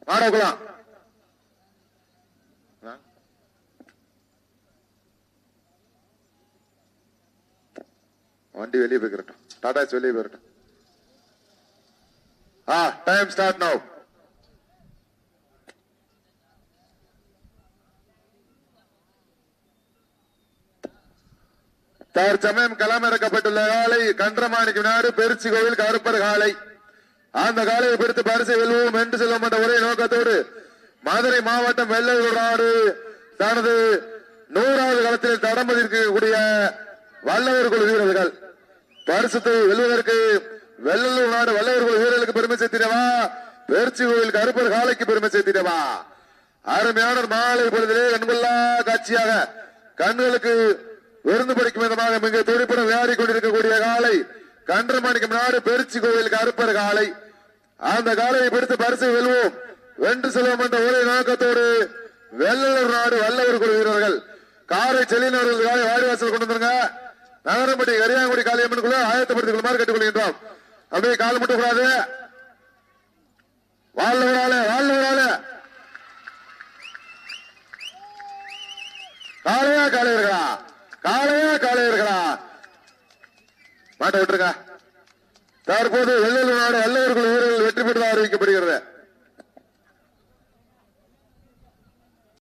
மாடக்கலாம் வண்டி வெளியே போய்க்கிறட்டும். டாடா வெளியே போயிடட்டும். Time start now. தற்சமயம் களமிறக்கப்பட்டுள்ள காலை கன்றமாணிக்கு நாடு பெருச்சி கோவில் கருப்பர் காலை. அந்த காலையை பிடித்து பரிசை வெல்வோம் என்று செல்லும் ஒரே நோக்கத்தோடு மதுரை மாவட்டம் வெள்ளலூர் நாடு தனது 100வது களத்தில் தடம் பதிக்கக்கூடிய வல்லவர் குழு வீரர்கள் பரிசுத்தை வெல்வதற்கு வெள்ளலூர் நாடு வல்லவர் குழு வீரர்களுக்கு பெருமை சேர்த்திடவா, பெருச்சி கோவில் கருப்பர் காலைக்கு பெருமை சேர்த்திடவா. அருமையான மாலை பொழுதிலே கண்கொள்ளா காட்சியாக கண்களுக்கு விருந்து படிக்கும் விதமாக மிக துடிப்புடன் விளையாடி கொண்டிருக்கக்கூடிய காலை கன்றமாணிக்கம் நாடு பெருச்சி கோவில் கருப்பர் காலை. அந்த காலையை பிடித்து பரிசை வெல்வோம் வென்று செல்வோம் என்ற ஒரே நோக்கத்தோடு வெள்ளலூர் நாடு வல்லவர் குழு வீரர்கள் காரை செல்லினவர்கள் காலை வாடிவாசல் கொண்டு வந்துருங்க. நகரம்பட்டி கரியாங்குடி காளியம்மனுக்குள்ள ஆயத்தப்படுத்திக் கொள்ளுமாறு கேட்டுக்கொள்கின்றோம். அப்படியே கால் மட்டும் கூடாது. வாழ்வராளே காளையா காளையர்களா, காளையா காளையர்களா மாட்ட விட்டுருங்க. தற்போது வெள்ளலூர் நாடு வல்லவர் குழு வீரர்கள் வெற்றி பெற்றதாக அறிவிக்கப்படுகிறது.